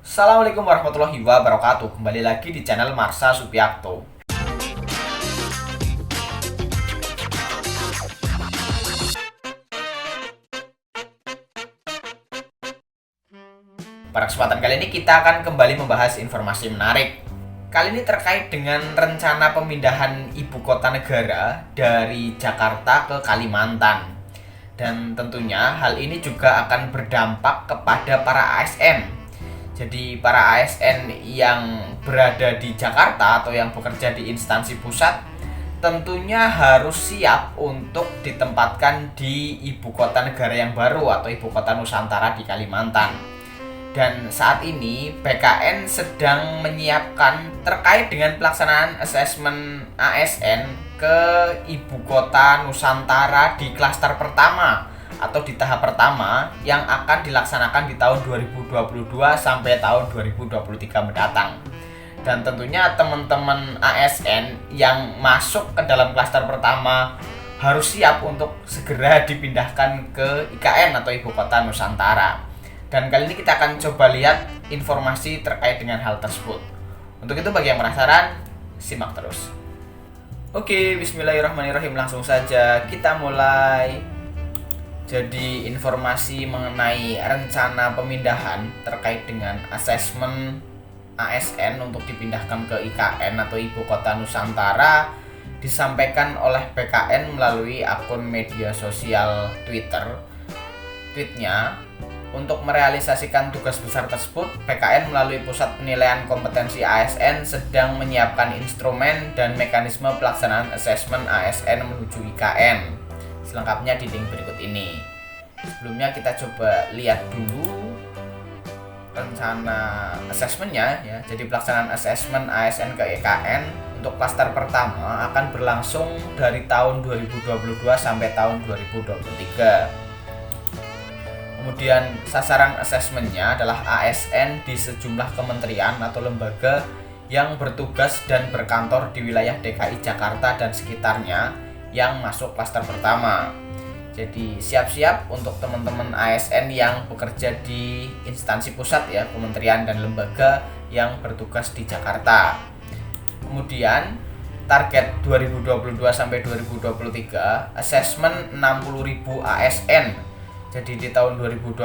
Assalamualaikum warahmatullahi wabarakatuh. Kembali lagi di channel Marsha Supiakto. Pada kesempatan kali ini kita akan kembali membahas informasi menarik. Kali ini terkait dengan rencana pemindahan ibu kota negara dari Jakarta ke Kalimantan. Dan tentunya hal ini juga akan berdampak kepada para ASN. Jadi para ASN yang berada di Jakarta atau yang bekerja di instansi pusat tentunya harus siap untuk ditempatkan di ibu kota negara yang baru atau ibu kota Nusantara di Kalimantan. Dan saat ini BKN sedang menyiapkan terkait dengan pelaksanaan asesmen ASN ke ibu kota Nusantara di klaster pertama atau di tahap pertama yang akan dilaksanakan di tahun 2022 sampai tahun 2023 mendatang. Dan tentunya teman-teman ASN yang masuk ke dalam klaster pertama harus siap untuk segera dipindahkan ke IKN atau ibu kota Nusantara. Dan kali ini kita akan coba lihat informasi terkait dengan hal tersebut. Untuk itu bagi yang penasaran, simak terus. Oke, bismillahirrahmanirrahim, langsung saja kita mulai. Jadi informasi mengenai rencana pemindahan terkait dengan asesmen ASN untuk dipindahkan ke IKN atau Ibu Kota Nusantara disampaikan oleh BKN melalui akun media sosial Twitter. Tweetnya, untuk merealisasikan tugas besar tersebut, BKN melalui Pusat Penilaian Kompetensi ASN sedang menyiapkan instrumen dan mekanisme pelaksanaan asesmen ASN menuju IKN. Selengkapnya di link berikut ini. Sebelumnya kita coba lihat dulu rencana asesmennya ya. Jadi pelaksanaan asesmen ASN ke IKN untuk klaster pertama akan berlangsung dari tahun 2022 sampai tahun 2023. Kemudian sasaran asesmennya adalah ASN di sejumlah kementerian atau lembaga yang bertugas dan berkantor di wilayah DKI Jakarta dan sekitarnya yang masuk klaster pertama. Jadi siap-siap untuk teman-teman ASN yang bekerja di instansi pusat ya, kementerian dan lembaga yang bertugas di Jakarta. Kemudian target 2022 sampai 2023 asesmen 60.000 ASN. Jadi di tahun 2022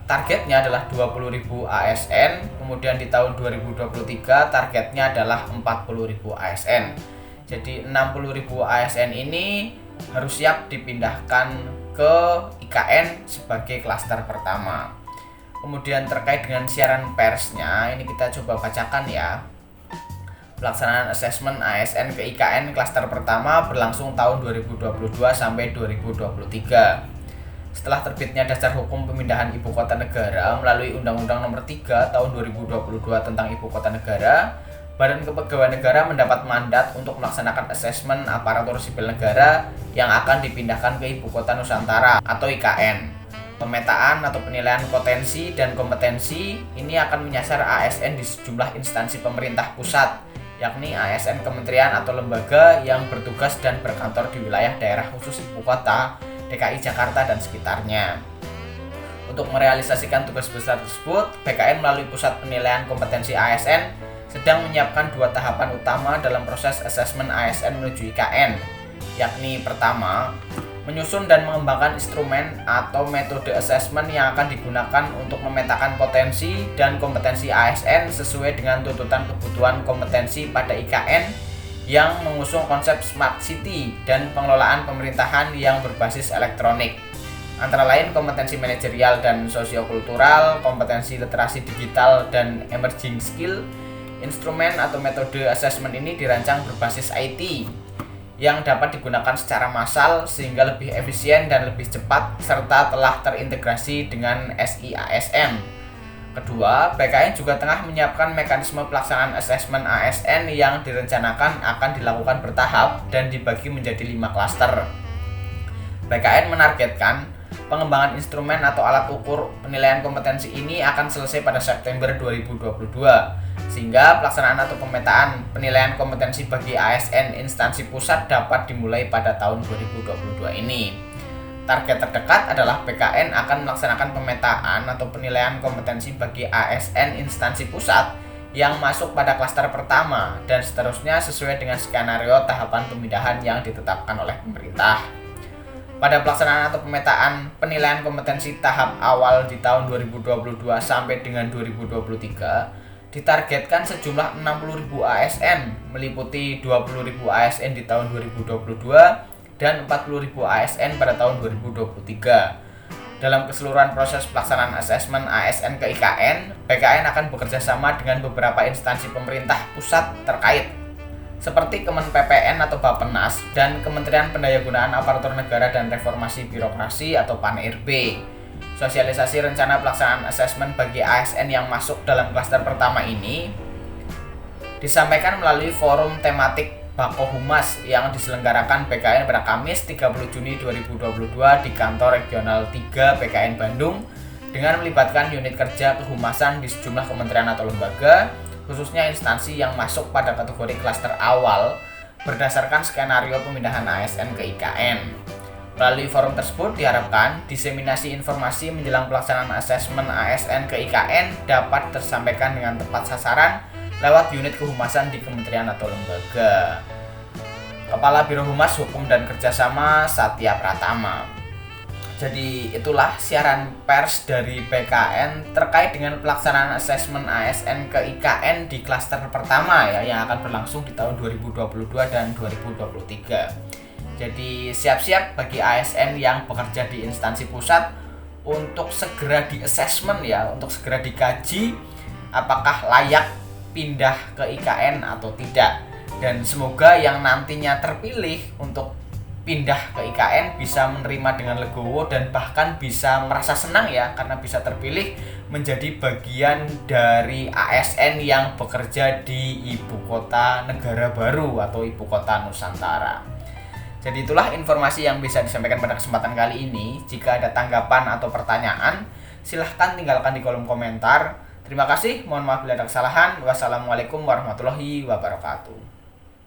targetnya adalah 20.000 ASN, kemudian di tahun 2023 targetnya adalah 40.000 ASN. Jadi 60.000 ASN ini harus siap dipindahkan ke IKN sebagai klaster pertama. Kemudian terkait dengan siaran persnya, ini kita coba bacakan ya. Pelaksanaan asesmen ASN ke IKN klaster pertama berlangsung tahun 2022 sampai 2023. Setelah terbitnya Dasar Hukum Pemindahan Ibu Kota Negara melalui Undang-Undang Nomor 3 Tahun 2022 tentang Ibu Kota Negara, Badan Kepegawaian Negara mendapat mandat untuk melaksanakan asesmen aparatur sipil negara yang akan dipindahkan ke Ibu Kota Nusantara atau IKN. Pemetaan atau penilaian potensi dan kompetensi ini akan menyasar ASN di sejumlah instansi pemerintah pusat, yakni ASN kementerian atau lembaga yang bertugas dan berkantor di wilayah daerah khusus Ibu Kota DKI Jakarta dan sekitarnya. Untuk merealisasikan tugas besar tersebut, BKN melalui Pusat Penilaian Kompetensi ASN sedang menyiapkan dua tahapan utama dalam proses asesmen ASN menuju IKN, yakni pertama, menyusun dan mengembangkan instrumen atau metode asesmen yang akan digunakan untuk memetakan potensi dan kompetensi ASN sesuai dengan tuntutan kebutuhan kompetensi pada IKN yang mengusung konsep Smart City dan pengelolaan pemerintahan yang berbasis elektronik. Antara lain kompetensi manajerial dan sosiokultural, kompetensi literasi digital dan emerging skill. Instrumen atau metode asesmen ini dirancang berbasis IT yang dapat digunakan secara massal sehingga lebih efisien dan lebih cepat serta telah terintegrasi dengan SIASM. Kedua, BKN juga tengah menyiapkan mekanisme pelaksanaan asesmen ASN yang direncanakan akan dilakukan bertahap dan dibagi menjadi 5 klaster. BKN menargetkan pengembangan instrumen atau alat ukur penilaian kompetensi ini akan selesai pada September 2022, sehingga pelaksanaan atau pemetaan penilaian kompetensi bagi ASN instansi pusat dapat dimulai pada tahun 2022 ini. Target terdekat adalah BKN akan melaksanakan pemetaan atau penilaian kompetensi bagi ASN instansi pusat yang masuk pada klaster pertama dan seterusnya sesuai dengan skenario tahapan pemindahan yang ditetapkan oleh pemerintah. Pada pelaksanaan atau pemetaan penilaian kompetensi tahap awal di tahun 2022 sampai dengan 2023 ditargetkan sejumlah 60.000 ASN meliputi 20.000 ASN di tahun 2022 dan 40.000 ASN pada tahun 2023. Dalam keseluruhan proses pelaksanaan asesmen ASN ke IKN, BKN akan bekerja sama dengan beberapa instansi pemerintah pusat terkait, seperti Kemen PPN atau Bappenas dan Kementerian Pendayagunaan Aparatur Negara dan Reformasi Birokrasi atau PAN-RB. Sosialisasi rencana pelaksanaan asesmen bagi ASN yang masuk dalam klaster pertama ini disampaikan melalui forum tematik Bako Humas yang diselenggarakan BKN pada Kamis 30 Juni 2022 di Kantor Regional 3 BKN Bandung dengan melibatkan unit kerja kehumasan di sejumlah kementerian atau lembaga, khususnya instansi yang masuk pada kategori klaster awal berdasarkan skenario pemindahan ASN ke IKN. Melalui forum tersebut diharapkan diseminasi informasi menjelang pelaksanaan asesmen ASN ke IKN dapat tersampaikan dengan tepat sasaran lewat unit kehumasan di kementerian atau lembaga. Kepala Biro Humas Hukum dan Kerjasama Satya Pratama. Jadi itulah siaran pers dari BKN terkait dengan pelaksanaan asesmen ASN ke IKN di klaster pertama ya, yang akan berlangsung di tahun 2022 dan 2023. Jadi siap-siap bagi ASN yang bekerja di instansi pusat untuk segera di-assessment ya, untuk segera dikaji apakah layak pindah ke IKN atau tidak, dan semoga yang nantinya terpilih untuk pindah ke IKN bisa menerima dengan legowo dan bahkan bisa merasa senang ya karena bisa terpilih menjadi bagian dari ASN yang bekerja di ibu kota negara baru atau ibu kota Nusantara. Jadi itulah informasi yang bisa disampaikan pada kesempatan kali ini. Jika ada tanggapan atau pertanyaan, silahkan tinggalkan di kolom komentar. Terima kasih, mohon maaf bila ada kesalahan. Wassalamualaikum warahmatullahi wabarakatuh.